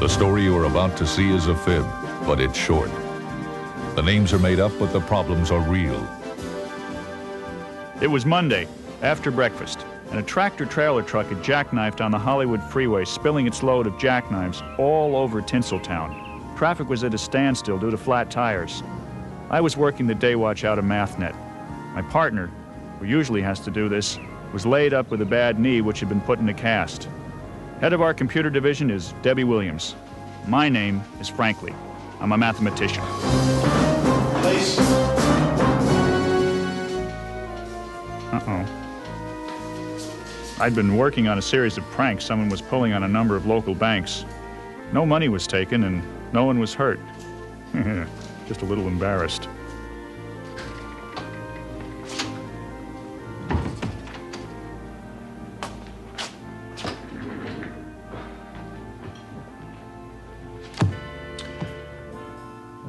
The story you are about to see is a fib, but it's short. The names are made up, but the problems are real. It was Monday, after breakfast, and a tractor-trailer truck had jackknifed on the Hollywood freeway, spilling its load of jackknives all over Tinseltown. Traffic was at a standstill due to flat tires. I was working the day watch out of Mathnet. My partner, who usually has to do this, was laid up with a bad knee which had been put in a cast. Head of our computer division is Debbie Williams. My name is Frankly. I'm a mathematician. Please. Uh-oh. I'd been working on a series of pranks someone was pulling on a number of local banks. No money was taken and no one was hurt. Just a little embarrassed.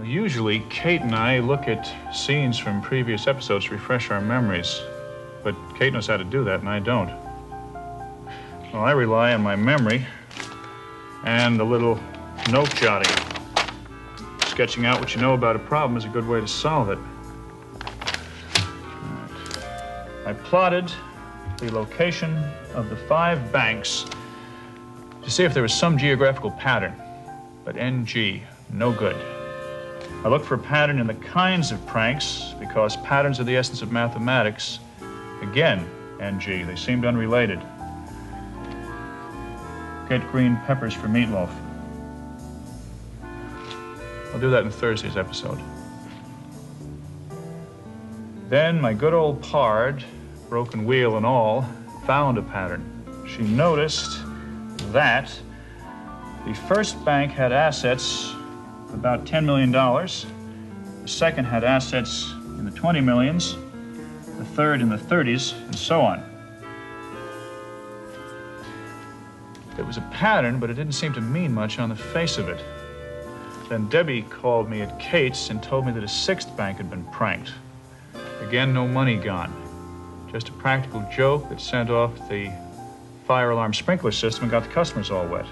Usually, Kate and I look at scenes from previous episodes to refresh our memories. But Kate knows how to do that, and I don't. Well, I rely on my memory and a little note jotting. Sketching out what you know about a problem is a good way to solve it. I plotted the location of the 5 banks to see if there was some geographical pattern. But NG, no good. I looked for a pattern in the kinds of pranks because patterns are the essence of mathematics. Again, NG, they seemed unrelated. Get green peppers for meatloaf. I'll do that in Thursday's episode. Then my good old pard, broken wheel and all, found a pattern. She noticed that the first bank had assets of about $10 million. The second had assets in the 20 millions. The third in the 30s, and so on. It was a pattern, but it didn't seem to mean much on the face of it. Then Debbie called me at Kate's and told me that a 6th bank had been pranked. Again, no money gone. Just a practical joke that sent off the fire alarm sprinkler system and got the customers all wet.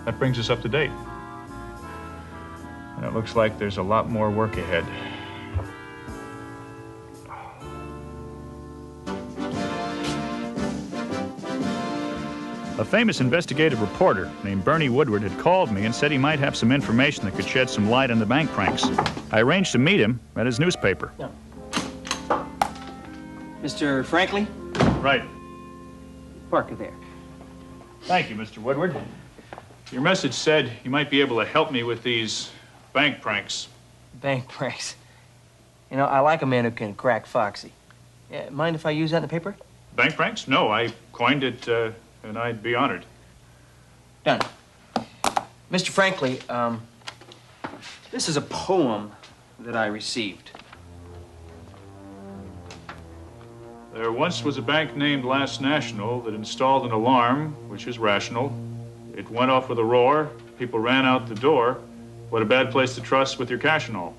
That brings us up to date. And it looks like there's a lot more work ahead. A famous investigative reporter named Bernie Woodward had called me and said he might have some information that could shed some light on the bank pranks. I arranged to meet him at his newspaper. Yeah. Mr. Frankly? Right. Parker there. Thank you, Mr. Woodward. Your message said you might be able to help me with these bank pranks. Bank pranks. You know, I like a man who can crack foxy. Yeah, mind if I use that in the paper? Bank pranks? No, I coined it, and I'd be honored. Done. Mr. Frankly, this is a poem that I received. There once was a bank named Last National that installed an alarm, which is rational. It went off with a roar. People ran out the door. What a bad place to trust with your cash and all.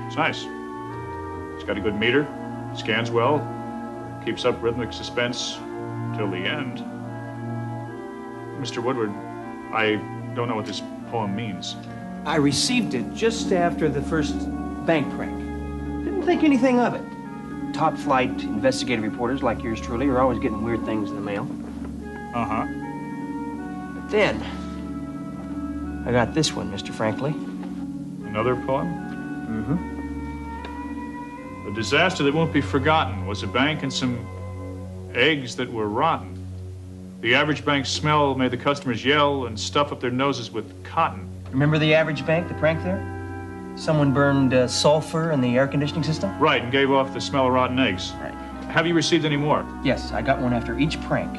It's nice. It's got a good meter, scans well, keeps up rhythmic suspense till the end. Mr. Woodward, I don't know what this poem means. I received it just after the first bank prank. Didn't think anything of it. Top flight investigative reporters like yours truly are always getting weird things in the mail. Uh-huh. But then, I got this one, Mr. Frankly. Another poem? Mm-hmm. A disaster that won't be forgotten was a bank and some eggs that were rotten. The average bank's smell made the customers yell and stuff up their noses with cotton. Remember the average bank, the prank there? Someone burned sulfur in the air conditioning system? Right, and gave off the smell of rotten eggs. Right. Have you received any more? Yes, I got one after each prank,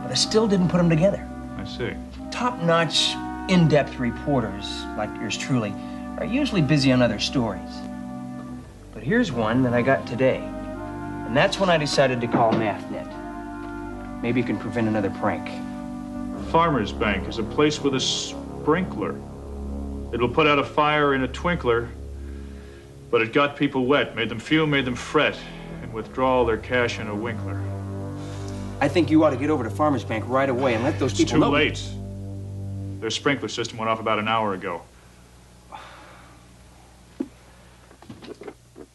but I still didn't put them together. I see. Top-notch, in-depth reporters, like yours truly, are usually busy on other stories. But here's one that I got today, and that's when I decided to call Mathnet. Maybe you can prevent another prank. Farmer's Bank is a place with a sprinkler. It'll put out a fire in a twinkler, but it got people wet, made them fume, made them fret, and withdraw all their cash in a winkler. I think you ought to get over to Farmer's Bank right away and let those people know. It's too late. Their sprinkler system went off about an hour ago.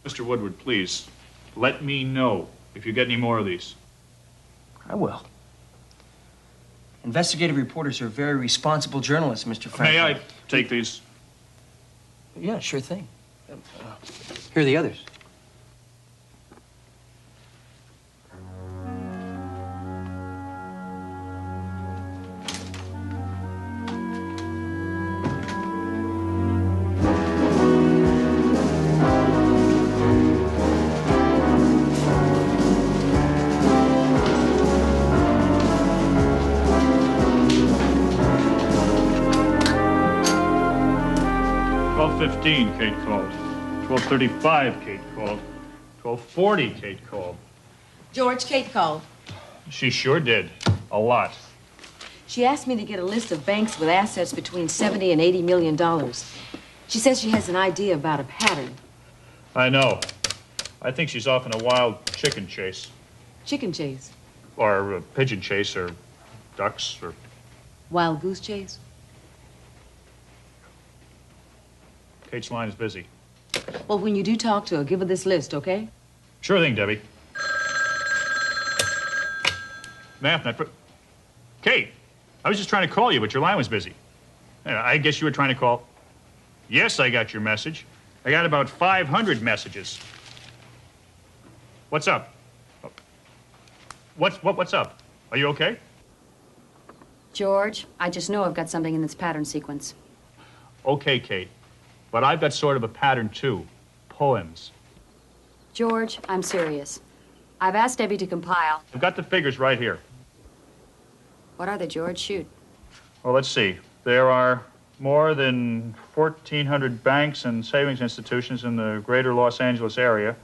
Mr. Woodward, please, let me know if you get any more of these. I will. Investigative reporters are very responsible journalists, Mr. Franklin. May I take these? Yeah, sure thing. Here are the others. Kate called. 12:35, Kate called. 12:40, Kate called. George, Kate called. She sure did. A lot. She asked me to get a list of banks with assets between 70 and 80 million dollars. She says she has an idea about a pattern. I know. I think she's off in a wild chicken chase. Chicken chase? Or a pigeon chase, or ducks, or... Wild goose chase? Kate's line is busy. Well, when you do talk to her, give her this list, okay? Sure thing, Debbie. Mathnet, Kate, I was just trying to call you, but your line was busy. I guess you were trying to call. Yes, I got your message. I got about 500 messages. What's up? What's up? Are you okay? George, I just know I've got something in this pattern sequence. Okay, Kate. But I've got sort of a pattern, too. Poems. George, I'm serious. I've asked Debbie to compile. I've got the figures right here. What are they, George? Shoot. Well, let's see. There are more than 1,400 banks and savings institutions in the greater Los Angeles area.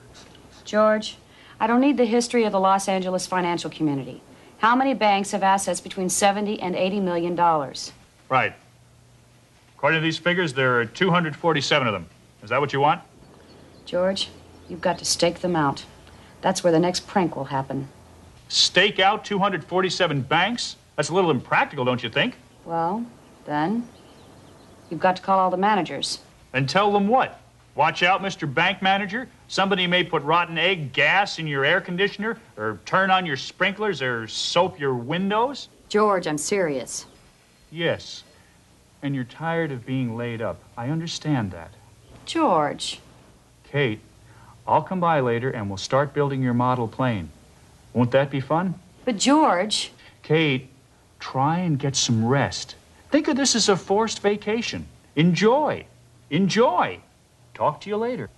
George, I don't need the history of the Los Angeles financial community. How many banks have assets between 70 and 80 million dollars? Right. According to these figures, there are 247 of them. Is that what you want? George, you've got to stake them out. That's where the next prank will happen. Stake out 247 banks? That's a little impractical, don't you think? Well, then, you've got to call all the managers. And tell them what? Watch out, Mr. Bank Manager. Somebody may put rotten egg gas in your air conditioner, or turn on your sprinklers, or soap your windows. George, I'm serious. Yes. And you're tired of being laid up. I understand that. George. Kate, I'll come by later and we'll start building your model plane. Won't that be fun? But George... Kate, try and get some rest. Think of this as a forced vacation. Enjoy. Enjoy. Talk to you later.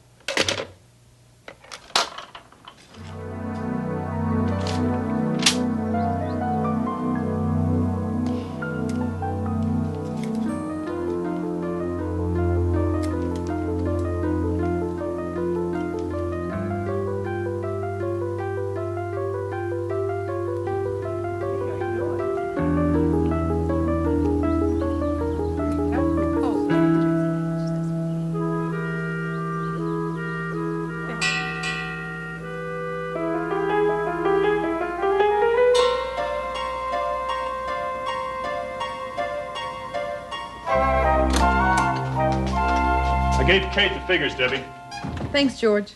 I gave Kate the figures, Debbie. Thanks, George.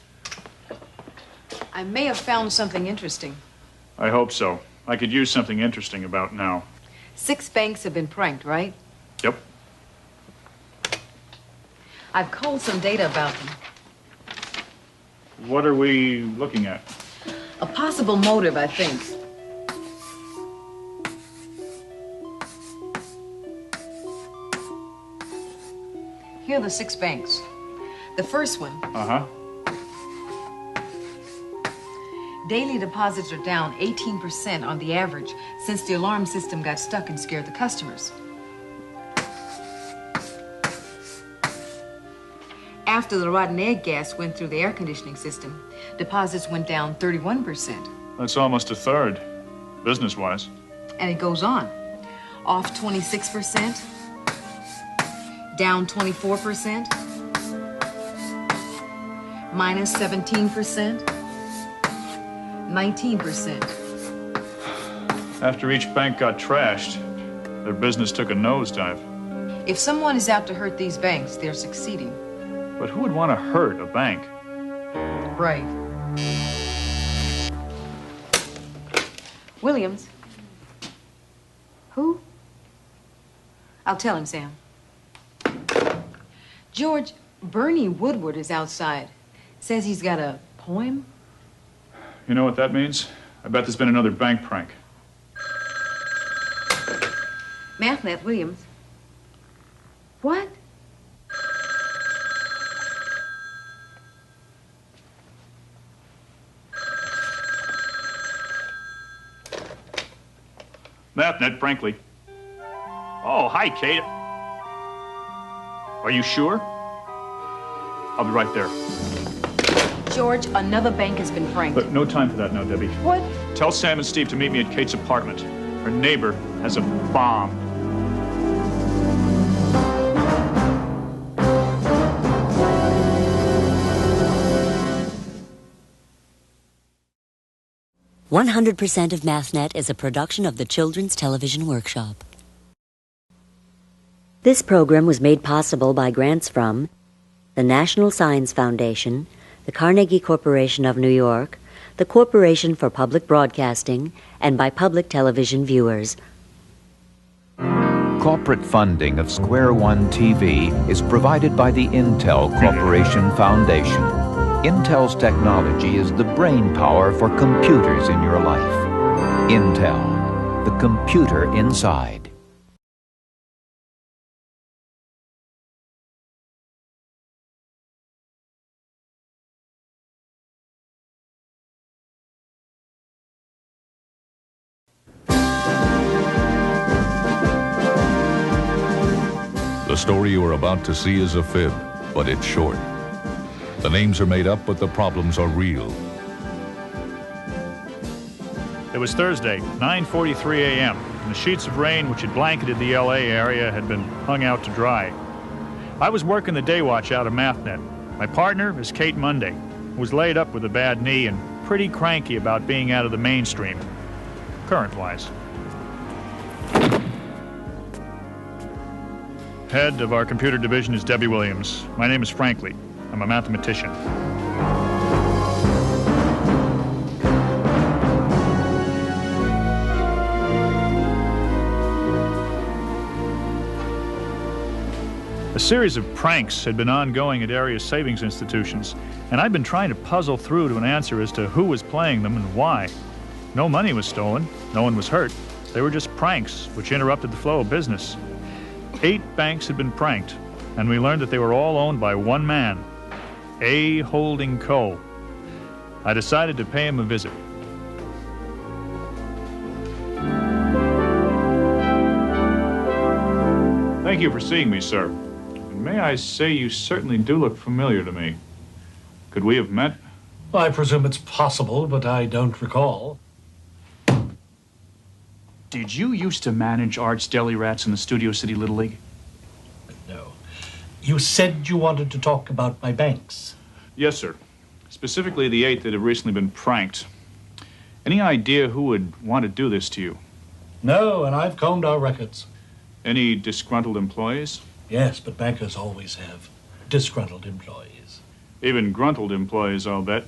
I may have found something interesting. I hope so. I could use something interesting about now. 6 banks have been pranked, right? Yep. I've culled some data about them. What are we looking at? A possible motive, I think. Here are the 6 banks. The first one, Uh-huh. daily deposits are down 18% on the average since the alarm system got stuck and scared the customers. After the rotten egg gas went through the air conditioning system, deposits went down 31%. That's almost a third, business-wise. And it goes on. Off 26%, down 24%, minus 17%, 19%. After each bank got trashed, their business took a nosedive. If someone is out to hurt these banks, they're succeeding. But who would want to hurt a bank? Right. Williams. Who? I'll tell him, Sam. George, Bernie Woodward is outside. Says he's got a poem. You know what that means? I bet there's been another bank prank. Mathnet, Williams. What? Mathnet, frankly. Oh, hi, Kate. Are you sure? I'll be right there. George, another bank has been pranked. But no time for that now, Debbie. What? Tell Sam and Steve to meet me at Kate's apartment. Her neighbor has a bomb. "100% of Mathnet" is a production of the Children's Television Workshop. This program was made possible by grants from the National Science Foundation, the Carnegie Corporation of New York, the Corporation for Public Broadcasting, and by public television viewers. Corporate funding of Square One TV is provided by the Intel Corporation Foundation. Intel's technology is the brain power for computers in your life. Intel, the computer inside. The story you are about to see is a fib, but it's short. The names are made up, but the problems are real. It was Thursday, 9:43 a.m., and the sheets of rain which had blanketed the L.A. area had been hung out to dry. I was working the day watch out of Mathnet. My partner is Kate Monday, who was laid up with a bad knee and pretty cranky about being out of the mainstream, current-wise. Head of our computer division is Debbie Williams. My name is Franklin. I'm a mathematician. A series of pranks had been ongoing at area savings institutions, and I'd been trying to puzzle through to an answer as to who was playing them and why. No money was stolen, no one was hurt. They were just pranks which interrupted the flow of business. 8 banks had been pranked, and we learned that they were all owned by one man, A. Holding Co. I decided to pay him a visit. Thank you for seeing me, sir. And may I say you certainly do look familiar to me. Could we have met? I presume it's possible, but I don't recall. Did you used to manage Art's Deli Rats in the Studio City Little League? No. You said you wanted to talk about my banks. Yes, sir. Specifically the 8 that have recently been pranked. Any idea who would want to do this to you? No, and I've combed our records. Any disgruntled employees? Yes, but bankers always have disgruntled employees. Even gruntled employees, I'll bet.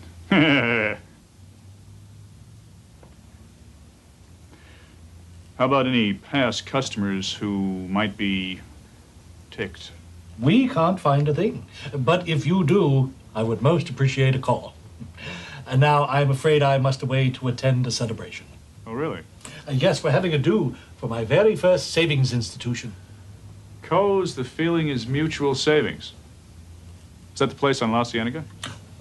How about any past customers who might be ticked? We can't find a thing. But if you do, I would most appreciate a call. And now I'm afraid I must away to attend a celebration. Oh, really? Yes, we're having a do for my very first savings institution. Co's The Feeling is Mutual Savings. Is that the place on La Cienega?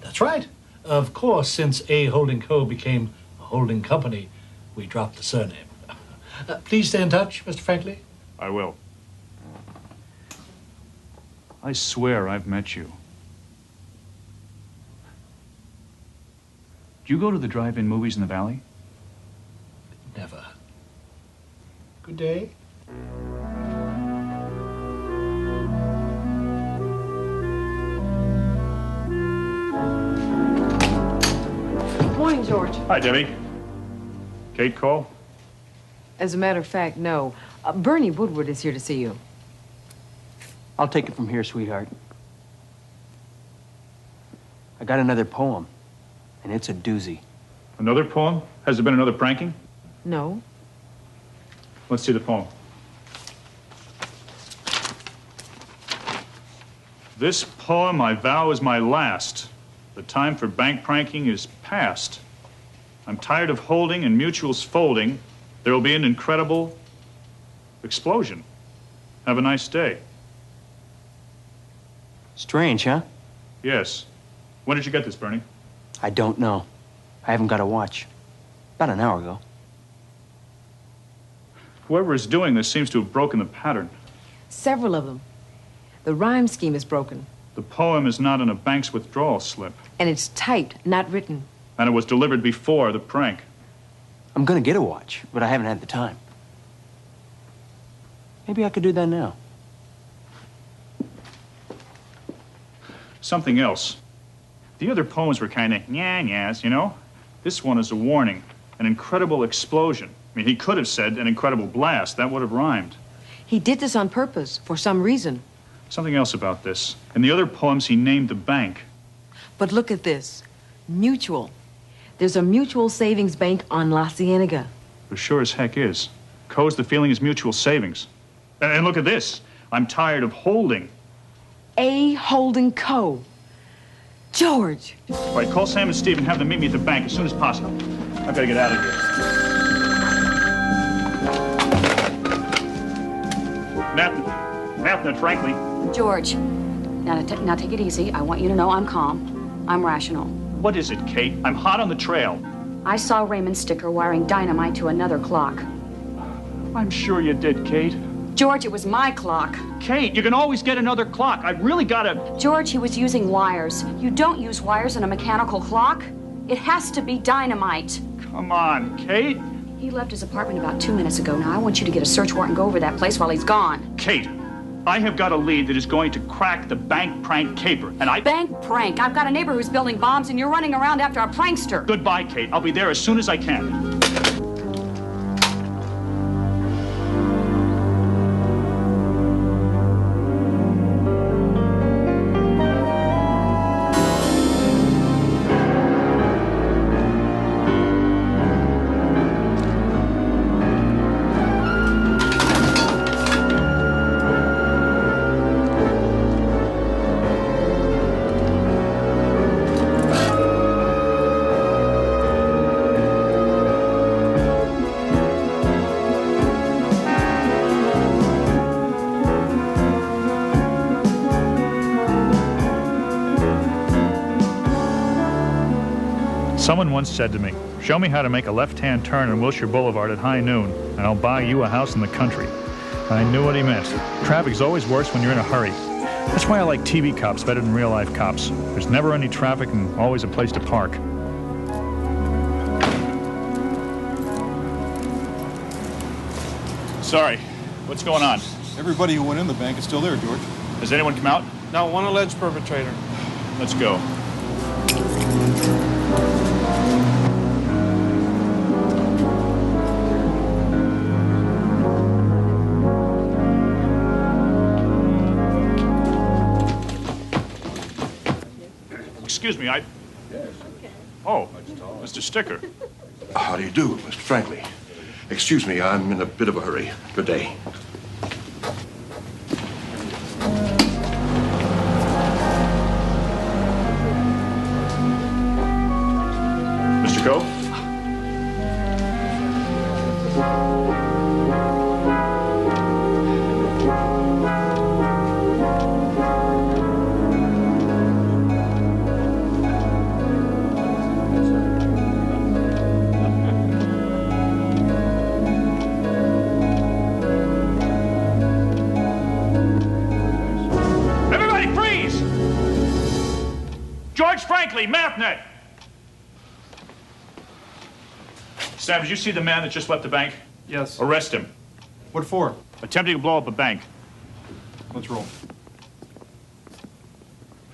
That's right. Of course, since A. Holding Co. became a holding company, we dropped the surname. Please stay in touch, Mr. Franklin. I will. I swear I've met you. Do you go to the drive-in movies in the Valley? Never. Good day. Morning, George. Hi, Debbie. Kate call? As a matter of fact, no. Bernie Woodward is here to see you. I'll take it from here, sweetheart. I got another poem, and it's a doozy. Another poem? Has there been another pranking? No. Let's see the poem. This poem I vow is my last. The time for bank pranking is past. I'm tired of holding and mutuals folding. There will be an incredible explosion. Have a nice day. Strange, huh? Yes. When did you get this, Bernie? I don't know. I haven't got a watch. About an hour ago. Whoever is doing this seems to have broken the pattern. Several of them. The rhyme scheme is broken. The poem is not on a bank's withdrawal slip. And it's typed, not written. And it was delivered before the prank. I'm gonna get a watch, but I haven't had the time. Maybe I could do that now. Something else. The other poems were kind of nyas, you know? This one is a warning, an incredible explosion. I mean, he could have said an incredible blast. That would have rhymed. He did this on purpose, for some reason. Something else about this. In the other poems, he named the bank. But look at this. Mutual. There's a mutual savings bank on La Cienega. There sure as heck is. Co's the feeling is mutual savings. And look at this. I'm tired of holding. A. Holding Co. George. All right, call Sam and Steve and have them meet me at the bank as soon as possible. I've got to get out of here. Mathnet, frankly. George, now take it easy. I want you to know I'm calm. I'm rational. What is it, Kate? I'm hot on the trail. I saw Raymond Sticker wiring dynamite to another clock. I'm sure you did, Kate. George, it was my clock. Kate, you can always get another clock. I really gotta... George, he was using wires. You don't use wires in a mechanical clock. It has to be dynamite. Come on, Kate. He left his apartment about 2 minutes ago. Now, I want you to get a search warrant and go over that place while he's gone. Kate, I have got a lead that is going to crack the bank prank caper, and I... Bank prank? I've got a neighbor who's building bombs, and you're running around after a prankster. Goodbye, Kate. I'll be there as soon as I can. Someone once said to me, show me how to make a left-hand turn on Wilshire Boulevard at high noon, and I'll buy you a house in the country. I knew what he meant. Traffic's always worse when you're in a hurry. That's why I like TV cops better than real-life cops. There's never any traffic and always a place to park. Sorry, what's going on? Everybody who went in the bank is still there, George. Has anyone come out? No, one alleged perpetrator. Let's go. Excuse me, Yes. Okay. Oh, Mr. Sticker. How do you do, Mr. Franklin? Excuse me, I'm in a bit of a hurry. Good day. Mr. Coe? Mathnet! Sam, did you see the man that just left the bank? Yes. Arrest him. What for? Attempting to blow up a bank. Let's roll.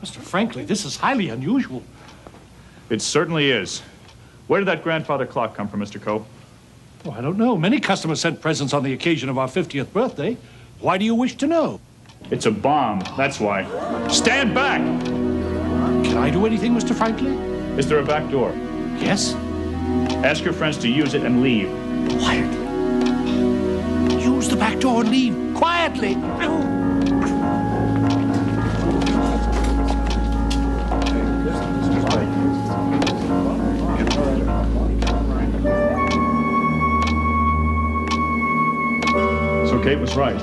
Mr. Franklin, this is highly unusual. It certainly is. Where did that grandfather clock come from, Mr. Coe? Oh, I don't know. Many customers sent presents on the occasion of our 50th birthday. Why do you wish to know? It's a bomb, that's why. Stand back! Can I do anything, Mr. Franklin? Is there a back door? Yes. Ask your friends to use it and leave. Quietly. Use the back door and leave. Quietly. So Kate was right.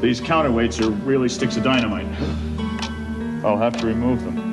These counterweights are really sticks of dynamite. I'll have to remove them.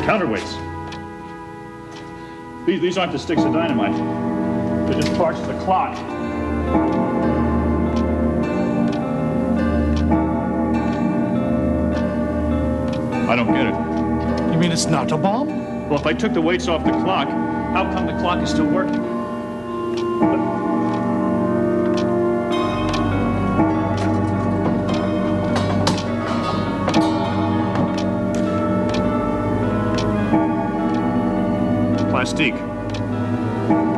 Counterweights. These aren't the sticks of dynamite. They're just parts of the clock. I don't get it. You mean it's not a bomb? Well, if I took the weights off the clock, how come the clock is still working? Plastique.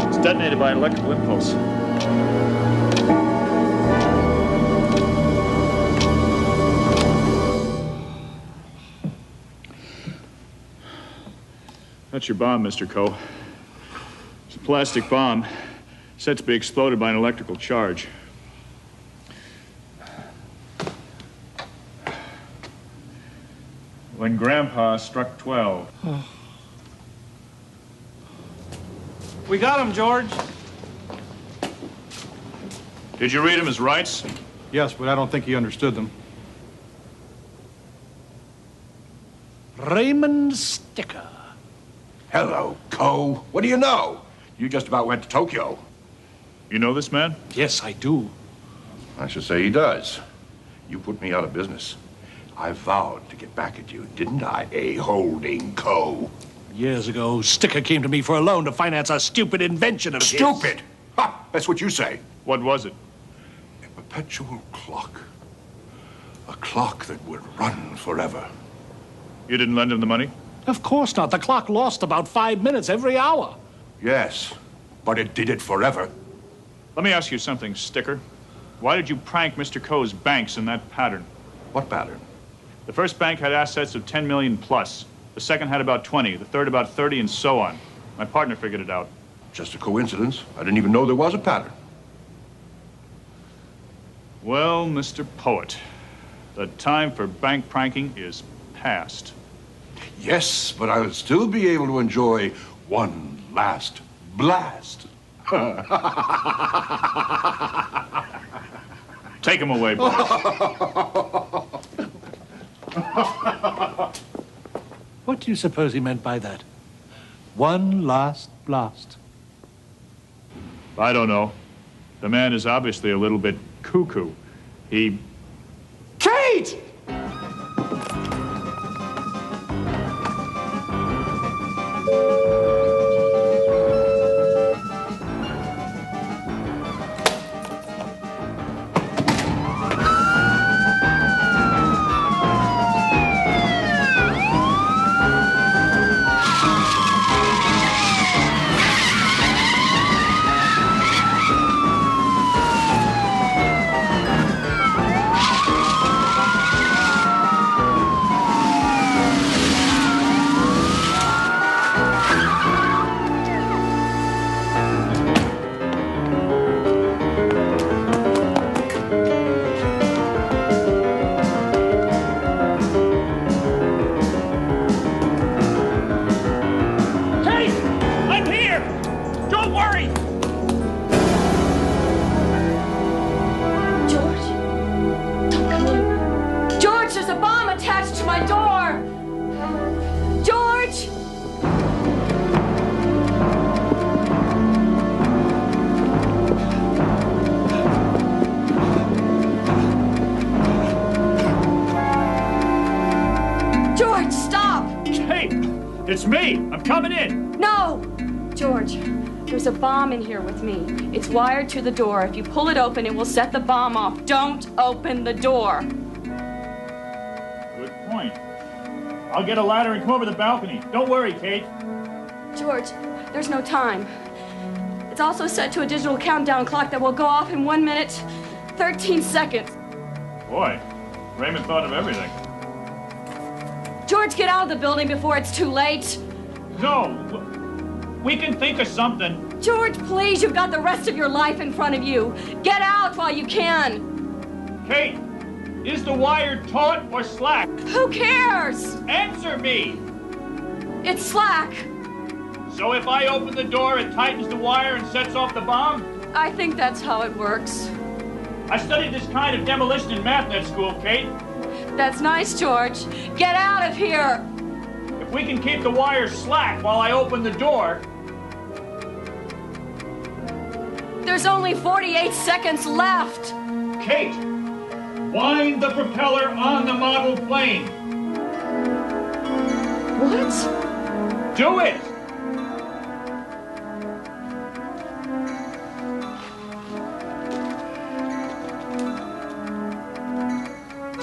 It's detonated by an electrical impulse. That's your bomb, Mr. Coe. It's a plastic bomb set to be exploded by an electrical charge. When Grandpa struck 12. We got him, George. Did you read him his rights? Yes, but I don't think he understood them. Raymond Sticker. Hello, Coe. What do you know? You just about went to Tokyo. You know this man? Yes, I do. I should say he does. You put me out of business. I vowed to get back at you, didn't I, holding Coe? Years ago, Sticker came to me for a loan to finance a stupid invention of his. Stupid! Ha! That's what you say. What was it? A perpetual clock. A clock that would run forever. You didn't lend him the money? Of course not. The clock lost about 5 minutes every hour. Yes, but it did it forever. Let me ask you something, Sticker. Why did you prank Mr. Coe's banks in that pattern? What pattern? The first bank had assets of 10 million plus. The second had about 20, the third about 30, and so on. My partner figured it out. Just a coincidence. I didn't even know there was a pattern. Well, Mr. Poet, the time for bank pranking is past. Yes, but I'll still be able to enjoy one last blast. Take him away, boys. What do you suppose he meant by that? One last blast. I don't know. The man is obviously a little bit cuckoo. He... Kate! It's me. I'm coming in. No! George, there's a bomb in here with me. It's wired to the door. If you pull it open, it will set the bomb off. Don't open the door. Good point. I'll get a ladder and come over the balcony. Don't worry, Kate. George, there's no time. It's also set to a digital countdown clock that will go off in 1 minute, 13 seconds. Boy, Raymond thought of everything. George, get out of the building before it's too late. No, we can think of something. George, please, you've got the rest of your life in front of you. Get out while you can. Kate, is the wire taut or slack? Who cares? Answer me. It's slack. So if I open the door, it tightens the wire and sets off the bomb? I think that's how it works. I studied this kind of demolition in Mathnet school, Kate. That's nice, George. Get out of here. If we can keep the wire slack while I open the door... There's only 48 seconds left. Kate, wind the propeller on the model plane. What? Do it!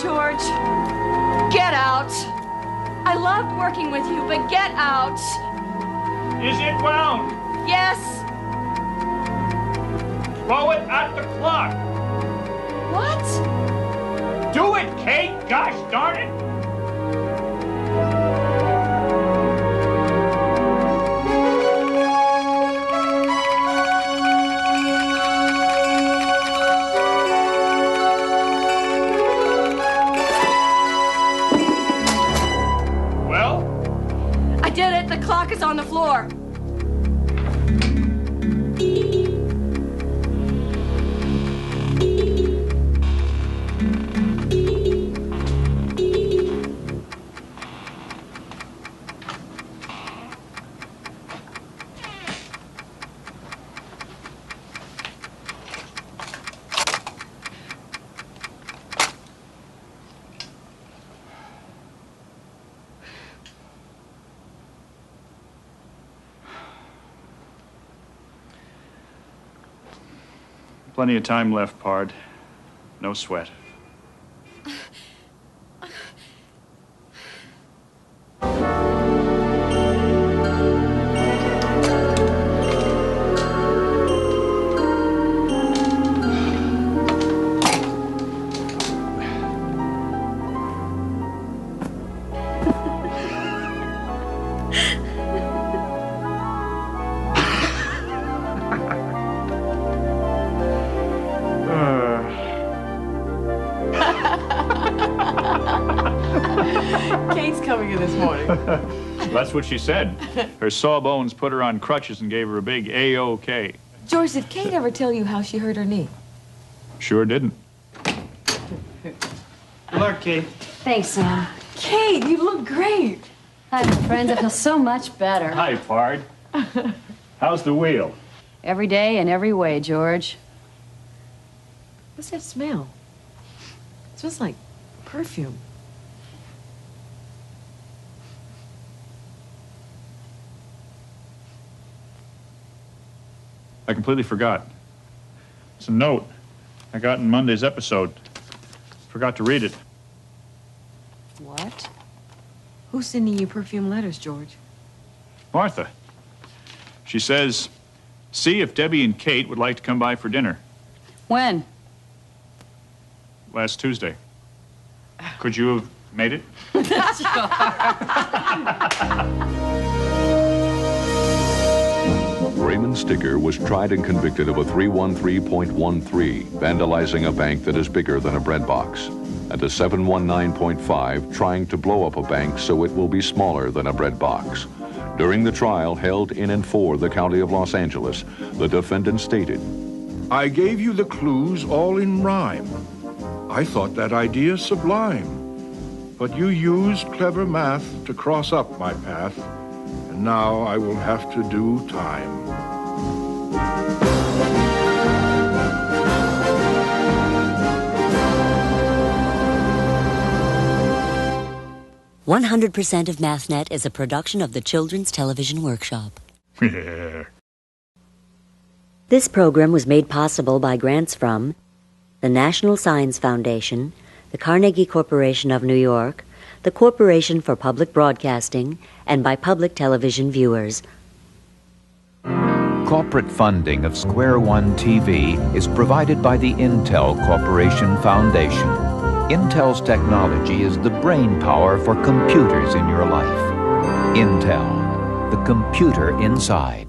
George, get out. I loved working with you, but get out. Is it wound? Yes. Throw it at the clock. What? Do it, Kate! Gosh darn it! Well? I did it. The clock is on the floor. Plenty of time left, Pard. No sweat. Kate's coming in this morning. That's what she said. Her sawbones put her on crutches and gave her a big A-OK. George, did Kate ever tell you how she hurt her knee? Sure didn't. Good luck, Kate. Thanks, Sam. Kate, you look great. Hi, my friends. I feel so much better. Hi, Pard. How's the wheel? Every day and every way, George. What's that smell? It smells like perfume. I completely forgot. It's a note I got in Monday's episode. Forgot to read it. What? Who's sending you perfume letters, George? Martha. She says, see if Debbie and Kate would like to come by for dinner. When? Last Tuesday. Could you have made it? Raymond Sticker was tried and convicted of a 313.13, vandalizing a bank that is bigger than a bread box, and a 719.5, trying to blow up a bank so it will be smaller than a bread box. During the trial held in and for the County of Los Angeles, the defendant stated, I gave you the clues all in rhyme. I thought that idea sublime. But you used clever math to cross up my path, and now I will have to do time. 100% of Mathnet is a production of the Children's Television Workshop. This program was made possible by grants from the National Science Foundation, the Carnegie Corporation of New York, the Corporation for Public Broadcasting, and by public television viewers. Corporate funding of Square One TV is provided by the Intel Corporation Foundation. Intel's technology is the brain power for computers in your life. Intel, the computer inside.